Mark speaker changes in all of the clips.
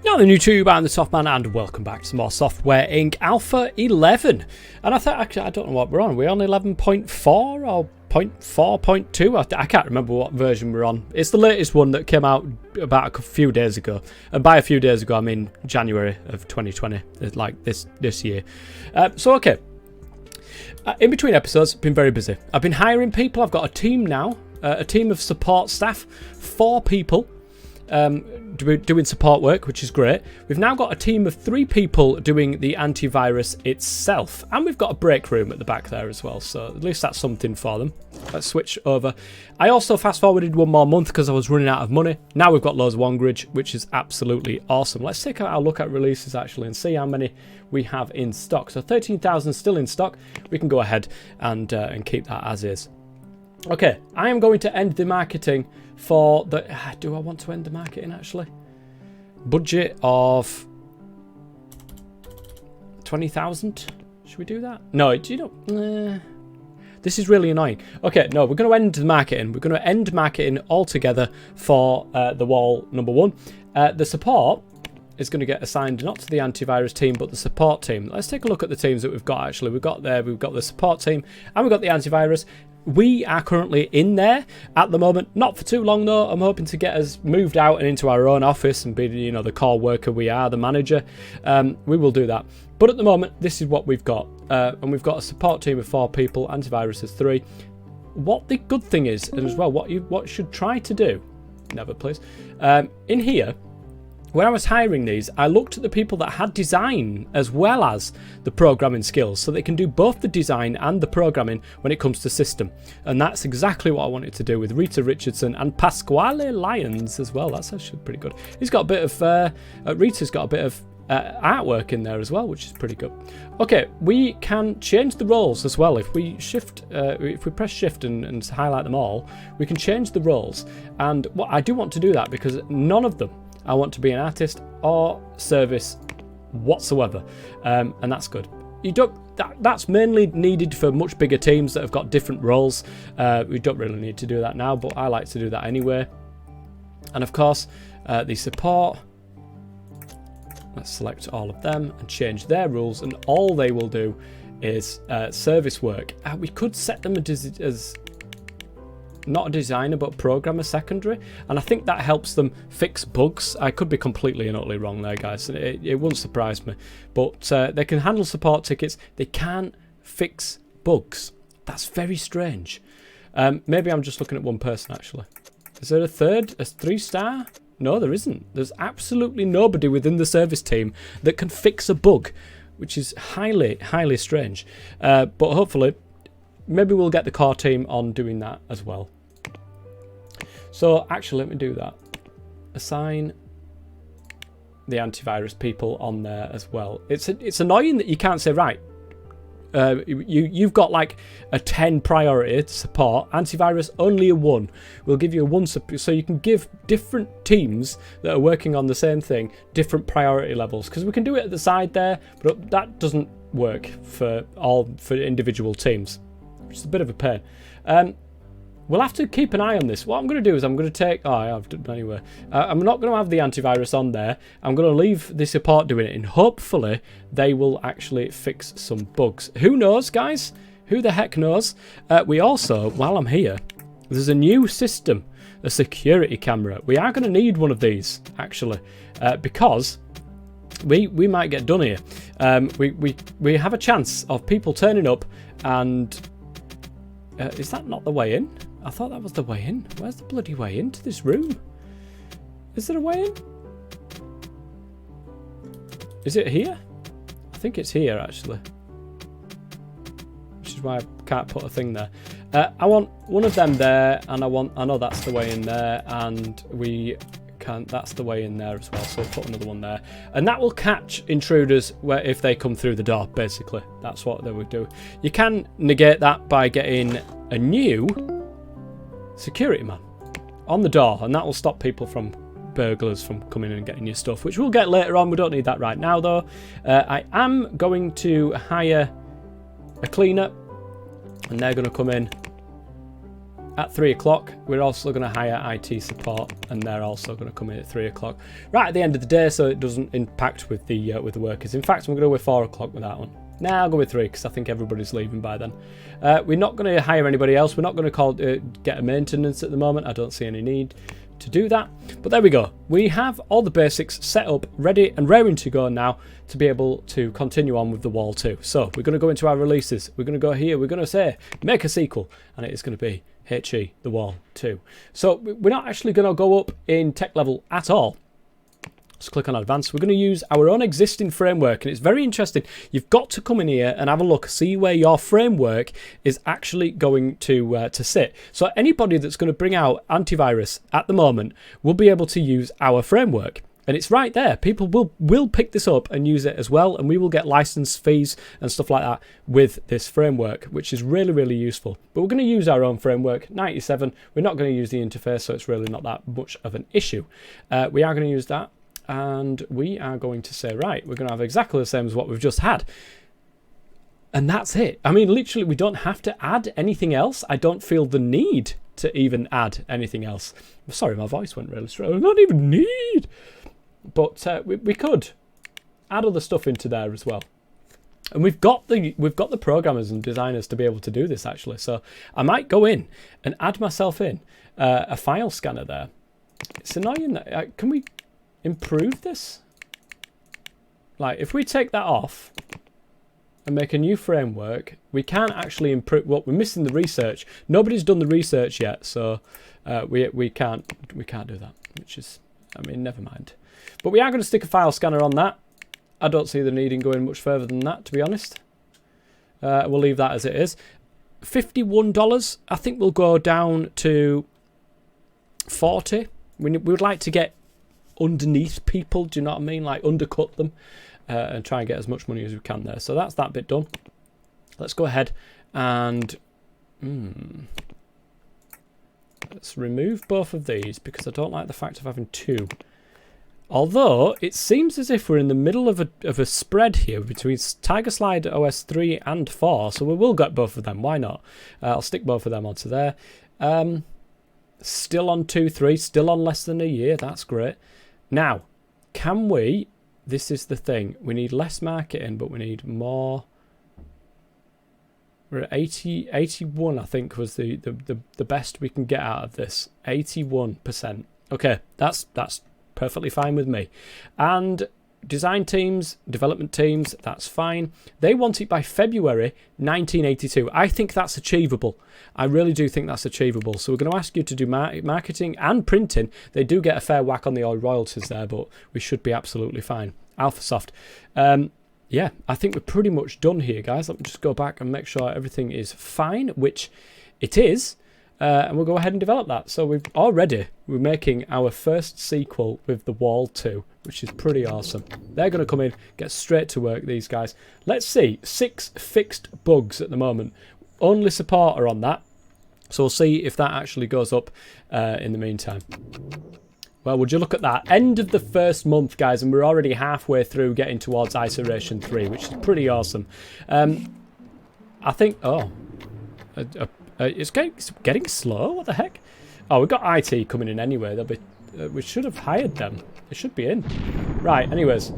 Speaker 1: Now the YouTube, I'm the Softman, and welcome back to some more Software Inc. Alpha 11. And I thought, actually, I don't know what we're on. We're on 11.4 or 0.4.2? I can't remember what version we're on. It's the latest one that came out about a few days ago. And by a few days ago, I mean January of 2020, like this year. Okay. In between episodes, I've been very busy. I've been hiring people. I've got a team now, a team of support staff, 4 people. Doing support work, which is great. We've now got a team of 3 people doing the antivirus itself, and we've got a break room at the back there as well, so at least that's something for them. Let's switch over. I also fast forwarded 1 more month because I was running out of money. Now we've got loads of Wongridge, which is absolutely awesome. Let's take a look at releases actually and see how many we have in stock. So 13,000 still in stock. We can go ahead and keep that as is. Okay, I am going to end the marketing for the... Do I want to end the marketing, actually? Budget of 20,000? Should we do that? No, do you know... This is really annoying. Okay, no, we're going to end the marketing. We're going to end marketing altogether for the wall number 1. The support is going to get assigned not to the antivirus team, but the support team. Let's take a look at the teams that we've got, actually. We've got the support team, and we've got the antivirus. We are currently in there at the moment. Not for too long, though. I'm hoping to get us moved out and into our own office and be, you know, the core worker we are, the manager. We will do that. But at the moment, this is what we've got. And we've got a support team of 4 people, antivirus is 3. What the good thing is, and as well, what you should try to do, never please, in here, when I was hiring these, I looked at the people that had design as well as the programming skills, so they can do both the design and the programming when it comes to system. And that's exactly what I wanted to do with Rita Richardson and Pasquale Lyons as well. That's actually pretty good. He's got a bit of, Rita's got a bit of artwork in there as well, which is pretty good. Okay, we can change the roles as well. If we shift, if we press shift and highlight them all, we can change the roles. And what I do want to do that because none of them I want to be an artist or service whatsoever, and that's good. You don't. That's mainly needed for much bigger teams that have got different roles. We don't really need to do that now, but I like to do that anyway. And of course, the support. Let's select all of them and change their rules, and all they will do is service work. We could set them as not a designer but programmer secondary, and I think that helps them fix bugs. I could be completely and utterly wrong there, guys. It wouldn't surprise me, but they can handle support tickets. They can't fix bugs. That's very strange. Maybe I'm just looking at one person, actually. Is there a 3-star? No, there isn't. There's absolutely nobody within the service team that can fix a bug, which is highly strange. But hopefully maybe we'll get the core team on doing that as well. So actually, let me do that. Assign the antivirus people on there as well. It's annoying that you can't say, right, you've got like a 10 priority to support. Antivirus only a 1. We'll give you a 1, so you can give different teams that are working on the same thing different priority levels, because we can do it at the side there, but that doesn't work for individual teams, which is a bit of a pain. We'll have to keep an eye on this. What I'm going to do is I'm going to take... Oh, I have done anyway. I'm not going to have the antivirus on there. I'm going to leave the support doing it, and hopefully they will actually fix some bugs. Who knows, guys? Who the heck knows? We also, while I'm here, there's a new system, a security camera. We are going to need one of these, actually, because we might get done here. We have a chance of people turning up and... is that not the way in? I thought that was the way in. Where's the bloody way into this room? Is there a way in? Is it here? I think it's here, actually. Which is why I can't put a thing there. I want one of them there, and I know that's the way in there, and we can... That's the way in there as well, so I'll put another one there. And that will catch intruders if they come through the door, basically. That's what they would do. You can negate that by getting a new security man on the door, and that will stop people from burglars from coming in and getting your stuff, which we'll get later on. We don't need that right now, though. I am going to hire a cleaner, and they're going to come in at 3 o'clock. We're also going to hire IT support, and they're also going to come in at 3 o'clock. Right at the end of the day, so it doesn't impact with the workers. In fact, I'm going to go with 4 o'clock with that one. Nah, I'll go with 3 because I think everybody's leaving by then. We're not going to hire anybody else. We're not going to get a maintenance at the moment. I don't see any need to do that. But there we go. We have all the basics set up, ready and raring to go now to be able to continue on with the Wall 2. So we're going to go into our releases. We're going to go here. We're going to say make a sequel, and it is going to be HE The Wall 2. So we're not actually going to go up in tech level at all. Let's click on advanced. We're going to use our own existing framework, and it's very interesting. You've got to come in here and have a look, see where your framework is actually going to sit. So anybody that's going to bring out antivirus at the moment will be able to use our framework. And it's right there. People will pick this up and use it as well, and we will get license fees and stuff like that with this framework, which is really, really useful. But we're going to use our own framework, 97. We're not going to use the interface, so it's really not that much of an issue. We are going to use that. And we are going to say, right, we're going to have exactly the same as what we've just had. And that's it. I mean, literally, we don't have to add anything else. I don't feel the need to even add anything else. Sorry, my voice went really strong. Not even need. But we could add other stuff into there as well. And we've got the programmers and designers to be able to do this, actually. So I might go in and add myself in a file scanner there. It's annoying that... can we... improve this? Like, if we take that off and make a new framework, we can actually improve. Well, we're missing the research. Nobody's done the research yet, so we can't do that, which is, I mean, never mind. But we are going to stick a file scanner on that. I don't see the need in going much further than that, to be honest. We'll leave that as it is. $51. I think we'll go down to 40. We would like to get underneath people, do you know what I mean? Like undercut them and try and get as much money as we can there. So that's that bit done. Let's go ahead and let's remove both of these because I don't like the fact of having two. Although it seems as if we're in the middle of a spread here between Tiger Slide OS 3 and 4, so we will get both of them. Why not? I'll stick both of them onto there. Still on 2.3, still on less than a year. That's great. Now, can we... This is the thing. We need less marketing, but we need more... We're at 81, I think, was the best we can get out of this. 81%. Okay, that's perfectly fine with me. And design teams, development teams, that's fine. They want it by February 1982. I think that's achievable. I really do think that's achievable. So we're going to ask you to do marketing and printing. They do get a fair whack on the old royalties there, but we should be absolutely fine. AlphaSoft. Yeah, I think we're pretty much done here, guys. Let me just go back and make sure everything is fine, which it is. And we'll go ahead and develop that. So we're making our first sequel with The Wall 2, which is pretty awesome. They're going to come in, get straight to work, these guys. Let's see, 6 fixed bugs at the moment. Only support are on that. So we'll see if that actually goes up in the meantime. Well, would you look at that? End of the first month, guys, and we're already halfway through getting towards Iteration 3, which is pretty awesome. I think... Oh. It's getting slow. What the heck? Oh, we've got IT coming in anyway. They'll be. We should have hired them. They should be in. Right. Anyways,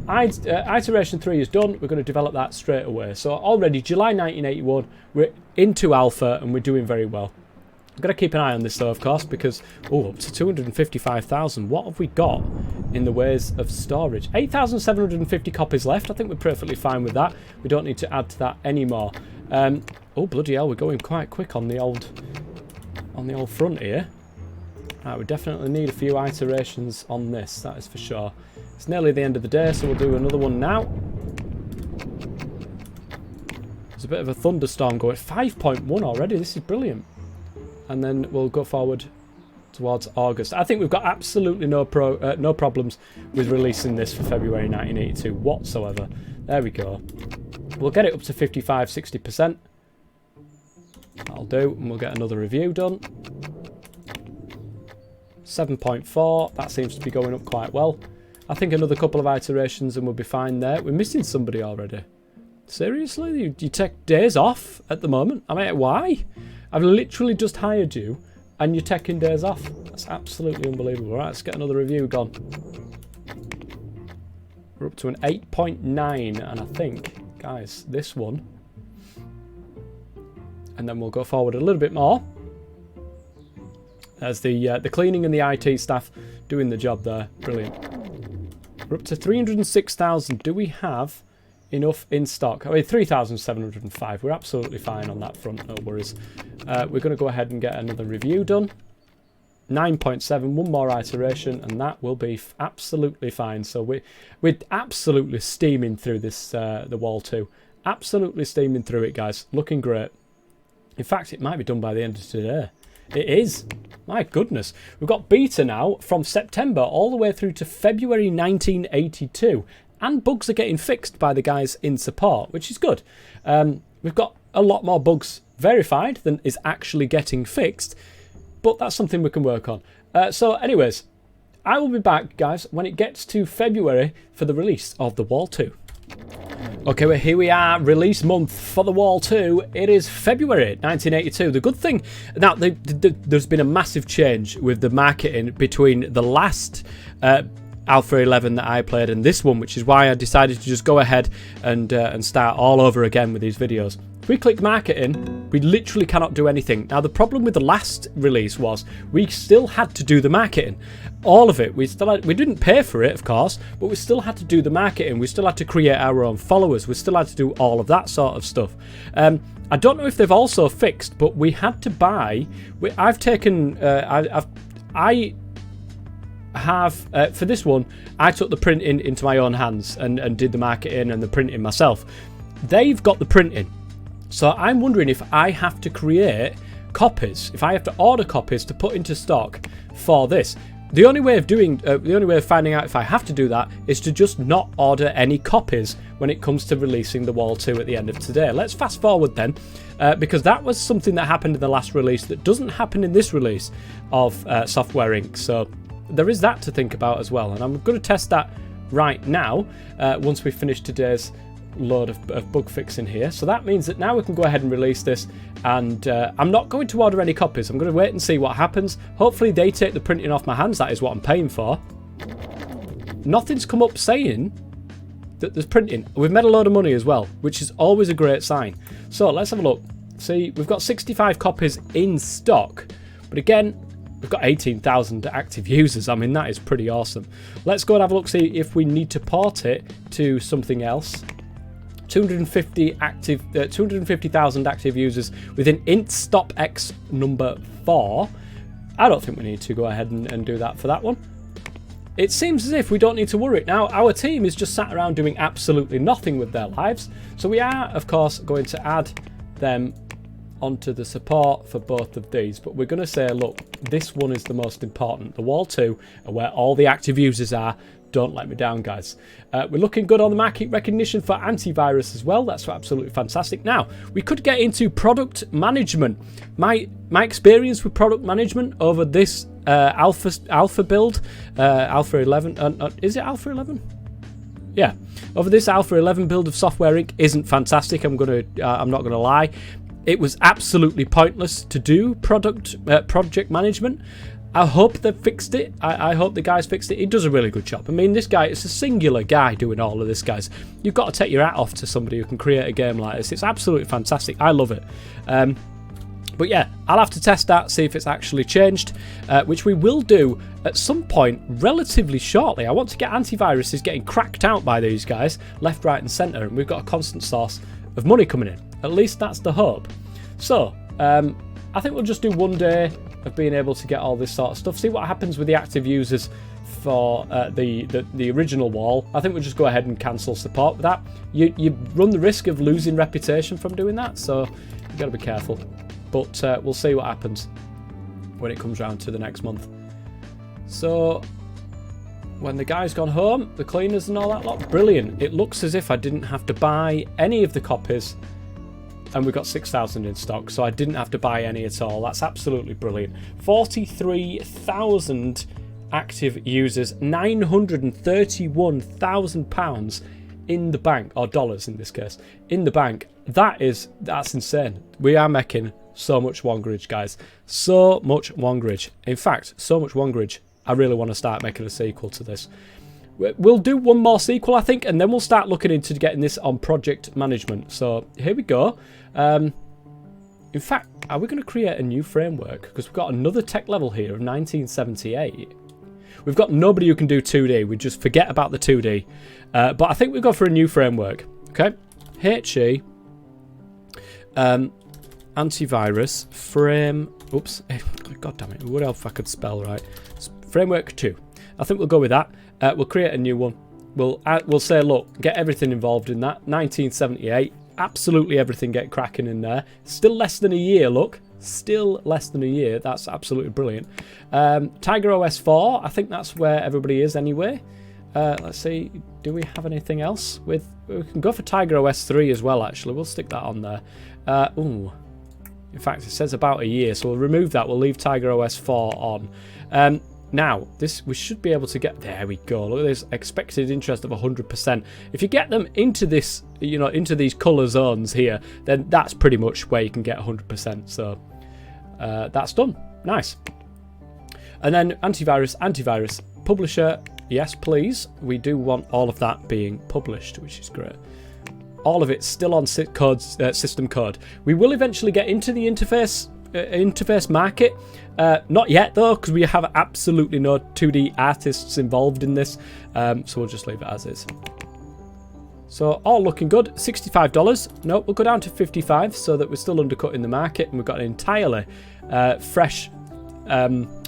Speaker 1: Iteration 3 is done. We're going to develop that straight away. So already July 1981, we're into alpha and we're doing very well. I've got to keep an eye on this though, of course, because up to 255,000. What have we got in the ways of storage? 8,750 copies left. I think we're perfectly fine with that. We don't need to add to that anymore. Oh bloody hell, we're going quite quick on the old front here. Right, we definitely need a few iterations on this, that is for sure. It's nearly the end of the day, so we'll do another one now. There's a bit of a thunderstorm going. 5.1 already, this is brilliant. And then we'll go forward towards August. I think we've got absolutely no problems with releasing this for February 1982 whatsoever. There we go. We'll get it up to 55–60%. That'll do, and we'll get another review done. 7.4, that seems to be going up quite well. I think another couple of iterations and we'll be fine there. We're missing somebody already. Seriously? You take days off at the moment? I mean, why? I've literally just hired you and you're taking days off. That's absolutely unbelievable. Right, let's get another review gone. We're up to an 8.9, and I think, guys, this one. And then we'll go forward a little bit more. There's the cleaning and the IT staff doing the job there. Brilliant. We're up to 306,000. Do we have enough in stock? I mean, 3,705. We're absolutely fine on that front. No worries. We're going to go ahead and get another review done. 9.7. One more iteration, and that will be absolutely fine. So we're absolutely steaming through this the wall 2. Absolutely steaming through it, guys. Looking great. In fact, it might be done by the end of today. It is. My goodness. We've got beta now from September all the way through to February 1982. And bugs are getting fixed by the guys in support, which is good. We've got a lot more bugs verified than is actually getting fixed. But that's something we can work on. So anyways, I will be back, guys, when it gets to February for the release of The Wall 2. Okay, well, here we are, release month for The Wall 2. It is February 1982. The good thing, now, there's been a massive change with the marketing between the last Alpha 11 that I played and this one, which is why I decided to just go ahead and start all over again with these videos. If we click marketing, we literally cannot do anything. Now, the problem with the last release was we still had to do the marketing. All of it. We didn't pay for it, of course, but we still had to do the marketing. We still had to create our own followers. We still had to do all of that sort of stuff. I don't know if they've also fixed, but we had to buy. I've taken. I have for this one. I took the printing into my own hands and did the marketing and the printing myself. They've got the printing. So I'm wondering if I have to create copies, if I have to order copies to put into stock for this. The only way of finding out if I have to do that is to just not order any copies when it comes to releasing The Wall 2 at the end of today. Let's fast forward then, because that was something that happened in the last release that doesn't happen in this release of Software Inc. So there is that to think about as well, and I'm going to test that right now once we finish today's load of bug fixing here. So that means that now we can go ahead and release this, and I'm not going to order any copies. I'm going to wait and see what happens. Hopefully they take the printing off my hands. That is what I'm paying for. Nothing's come up saying that there's printing. We've made a load of money as well, which is always a great sign. So let's have a look. See, we've got 65 copies in stock, but again, we've got 18,000 active users. I mean, that is pretty awesome. Let's go and have a look, see if we need to port it to something else. 250,000 active users within int stop x number 4. I don't think we need to go ahead and do that for that one. It seems as if we don't need to worry. Now, our team is just sat around doing absolutely nothing with their lives. So we are, of course, going to add them onto the support for both of these. But we're going to say, look, this one is the most important. The Wall 2, where all the active users are. Don't let me down, guys. We're looking good on the market recognition for antivirus as well. That's absolutely fantastic. Now, we could get into product management. My experience with product management over this alpha build, Alpha 11. Is it Alpha 11? Yeah. Over this Alpha 11 build of Software Inc. isn't fantastic. I'm not gonna lie. It was absolutely pointless to do project management. I hope they've fixed it. I hope the guys fixed it. He does a really good job. I mean, this guy, it's a singular guy doing all of this, guys. You've got to take your hat off to somebody who can create a game like this. It's absolutely fantastic. I love it. But yeah, I'll have to test that, see if it's actually changed, which we will do at some point relatively shortly. I want to get antiviruses getting cracked out by these guys, left, right, and centre, and we've got a constant source of money coming in. At least that's the hope. So, I think we'll just do one day of being able to get all this sort of stuff. See what happens with the active users for the original wall. I think we'll just go ahead and cancel support with that. You run the risk of losing reputation from doing that, so you've got to be careful. But we'll see what happens when it comes round to the next month. So when the guy's gone home, the cleaners and all that lot, brilliant. It looks as if I didn't have to buy any of the copies, and we've got 6,000 in stock, so I didn't have to buy any at all. That's absolutely brilliant. 43,000 active users, £931,000 in the bank, or dollars in this case, in the bank. That's insane. We are making So much Wongeridge, guys. So much Wongeridge. In fact, so much Wongeridge, I really want to start making a sequel to this. We'll do one more sequel, I think, and then we'll start looking into getting this on project management. So here we go. In fact, are we going to create a new framework? Because we've got another tech level here of 1978. We've got nobody who can do 2D. We just forget about the 2D. But I think we'll go for a new framework. Okay. HE. Antivirus. Frame. Oops. God damn it. What else if I could spell right? Framework 2. I think we'll go with that. We'll create a new one. We'll say, look, get everything involved in that. 1978. Absolutely everything get cracking in there. Still less than a year, look. Still less than a year. That's absolutely brilliant. Tiger OS 4. I think that's where everybody is anyway. Let's see. Do we have anything else? We can go for Tiger OS 3 as well, actually. We'll stick that on there. Ooh. In fact, it says about a year, so we'll remove that. We'll leave Tiger OS 4 on. Now, we should be able to get... There we go. Look at this expected interest of 100%. If you get them into this, into these colour zones here, then that's pretty much where you can get 100%. So that's done. Nice. And then antivirus, publisher. Yes, please. We do want all of that being published, which is great. All of it still on system code. We will eventually get into the interface market. Not yet though, because we have absolutely no 2D artists involved in this, so we'll just leave it as is. So all looking good. $65. No, we'll go down to 55 so that we're still undercutting the market, and we've got an entirely fresh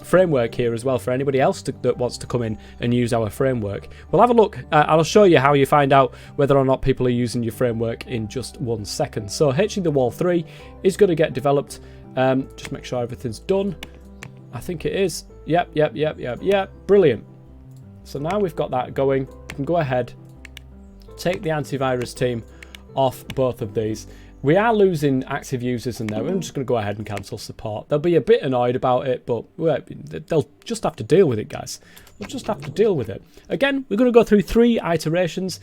Speaker 1: framework here as well for anybody else that wants to come in and use our framework. We'll have a look. I'll show you how you find out whether or not people are using your framework in just 1 second. So HE the Wall 3 is going to get developed. Just make sure everything's done. I think it is. Yep. Brilliant. So now we've got that going. We can go ahead, take the antivirus team off both of these. We are losing active users in there. I'm just going to go ahead and cancel support. They'll be a bit annoyed about it, but they'll just have to deal with it, guys. We'll just have to deal with it. Again, we're going to go through 3 iterations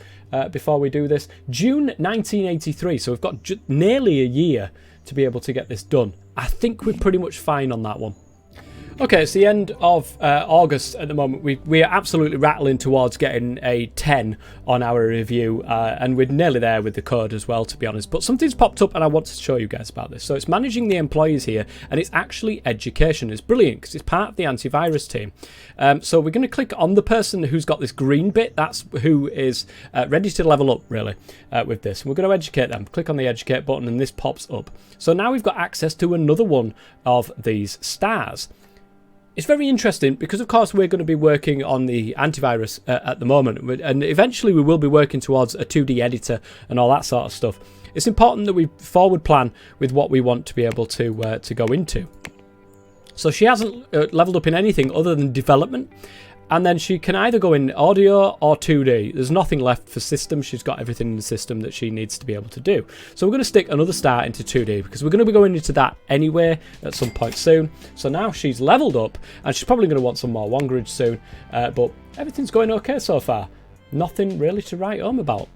Speaker 1: before we do this. June 1983, so we've got nearly a year to be able to get this done. I think we're pretty much fine on that one. Okay, it's the end of August at the moment. We are absolutely rattling towards getting a 10 on our review, and we're nearly there with the code as well, to be honest. But something's popped up and I want to show you guys about this. So it's managing the employees here, and it's actually education. It's brilliant because it's part of the antivirus team. So we're going to click on the person who's got this green bit. That's who is ready to level up, really, with this. And we're going to educate them. Click on the educate button and this pops up. So now we've got access to another one of these stars. It's very interesting because, of course, we're going to be working on the antivirus at the moment, and eventually we will be working towards a 2D editor and all that sort of stuff. It's important that we forward plan with what we want to be able to go into. So she hasn't leveled up in anything other than development, and then she can either go in audio or 2D. There's nothing left for system. She's got everything in the system that she needs to be able to do. So we're going to stick another star into 2D because we're going to be going into that anyway at some point soon. So now she's leveled up, and she's probably going to want some more Wongeridge soon. But everything's going okay so far. Nothing really to write home about.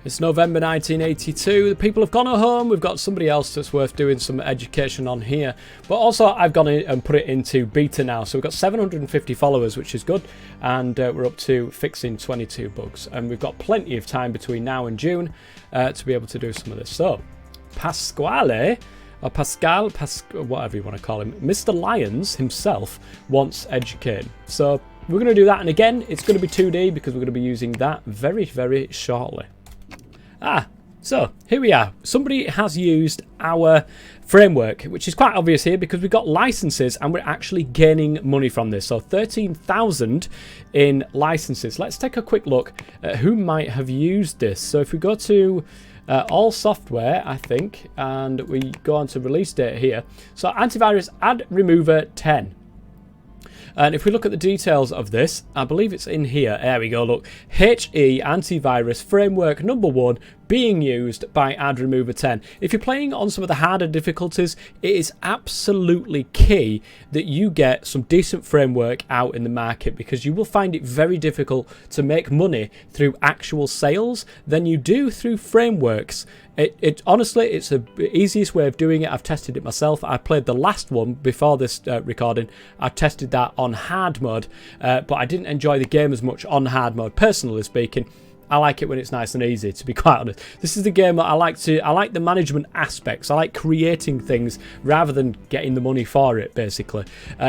Speaker 1: It's November 1982. The people have gone home. We've got somebody else that's worth doing some education on here. But also, I've gone in and put it into beta now. So we've got 750 followers, which is good. And we're up to fixing 22 bugs. And we've got plenty of time between now and June to be able to do some of this. So, Pasquale, or Pascal, whatever you want to call him, Mr. Lyons himself wants educating. So we're going to do that. And again, it's going to be 2D because we're going to be using that very, very shortly. So here we are. Somebody has used our framework, which is quite obvious here because we've got licenses and we're actually gaining money from this. So 13,000 in licenses. Let's take a quick look at who might have used this. So if we go to all software, I think, and we go on to release date here. So antivirus ad remover 10. And if we look at the details of this, I believe it's in here. There we go, look. HE Antivirus Framework number 1, being used by Ad Remover 10. If you're playing on some of the harder difficulties, it is absolutely key that you get some decent framework out in the market, because you will find it very difficult to make money through actual sales than you do through frameworks. Honestly, it's the easiest way of doing it. I've tested it myself. I played the last one before this recording. I tested that on hard mode, but I didn't enjoy the game as much on hard mode, personally speaking. I like it when it's nice and easy, to be quite honest. This is the game that I like the management aspects. I like creating things rather than getting the money for it, basically.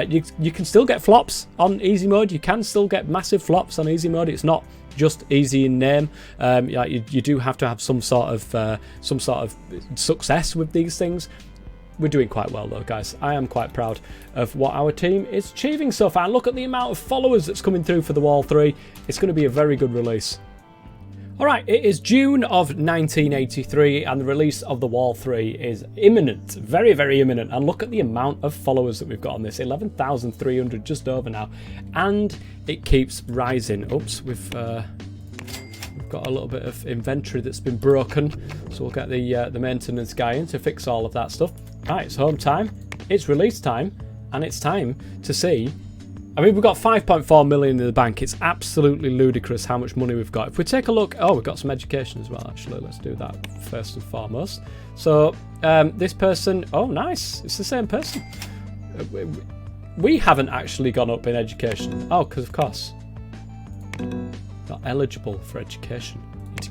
Speaker 1: You can still get flops on easy mode. You can still get massive flops on easy mode. It's not just easy in name. You do have to have some sort of success with these things. We're doing quite well though, guys. I am quite proud of what our team is achieving so far. Look at the amount of followers that's coming through for The Wall 3. It's going to be a very good release. Alright, it is June of 1983 and the release of The Wall 3 is imminent. Very, very imminent. And look at the amount of followers that we've got on this. 11,300, just over now. And it keeps rising. Oops, we've got a little bit of inventory that's been broken. So we'll get the maintenance guy in to fix all of that stuff. Right, it's home time. It's release time. And it's time to see... I mean, we've got 5.4 million in the bank. It's absolutely ludicrous how much money we've got. If we take a look... Oh, we've got some education as well, actually. Let's do that first and foremost. So, this person... Oh, nice. It's the same person. We haven't actually gone up in education. Oh, because, of course, not eligible for education. To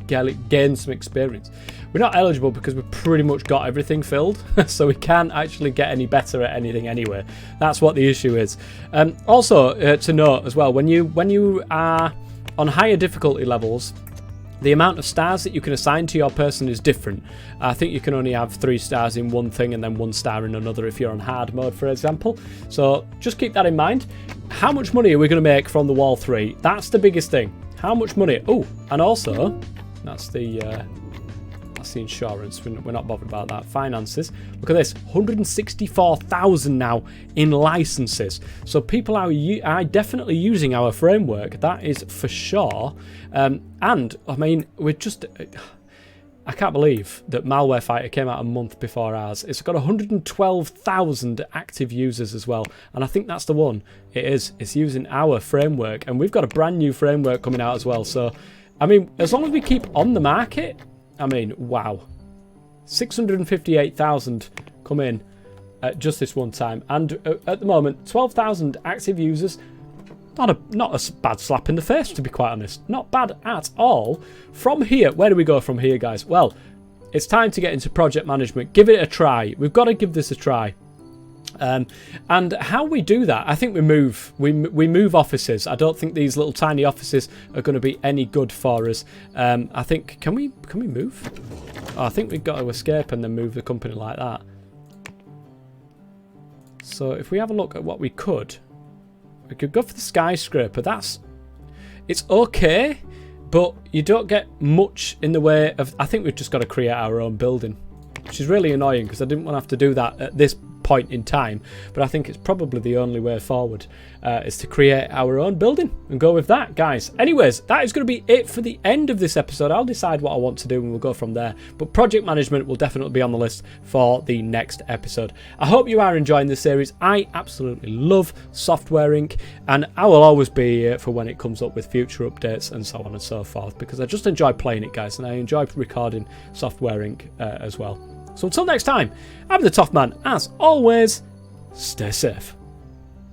Speaker 1: gain some experience. We're not eligible because we've pretty much got everything filled, so we can't actually get any better at anything anyway. That's what the issue is. Also, to note as well, when you are on higher difficulty levels, the amount of stars that you can assign to your person is different. I think you can only have 3 stars in one thing and then 1 star in another if you're on hard mode, for example. So just keep that in mind. How much money are we going to make from The Wall 3? That's the biggest thing. How much money? Oh, and also, that's the insurance. We're not bothered about that. Finances. Look at this. 164,000 now in licenses. So people are definitely using our framework. That is for sure. And I mean, we're just... I can't believe that Malware Fighter came out a month before ours. It's got 112,000 active users as well. And I think that's the one. It is. It's using our framework. And we've got a brand new framework coming out as well. So, I mean, as long as we keep on the market... I mean, wow. 658,000 come in just this one time. And at the moment, 12,000 active users. Not a bad slap in the face, to be quite honest. Not bad at all. From here, where do we go from here, guys? Well, it's time to get into project management. Give it a try. We've got to give this a try. And how we do that, I think we move offices. I don't think these little tiny offices are going to be any good for us. I think, can we move? Oh, I think we've got to escape and then move the company like that. So if we have a look at what we could go for the skyscraper. It's okay, but you don't get much in the way of... I think we've just got to create our own building, which is really annoying because I didn't want to have to do that at this point in time, but I think it's probably the only way forward is to create our own building and go with that, guys. Anyways, that is going to be it for the end of this episode. I'll decide what I want to do and we'll go from there, but project management will definitely be on the list for the next episode. I hope you are enjoying this series. I absolutely love Software Inc, and I will always be here for when it comes up with future updates and so on and so forth, because I just enjoy playing it, guys, and I enjoy recording Software Inc as well. So until next time, I'm the Toff Man. As always, stay safe.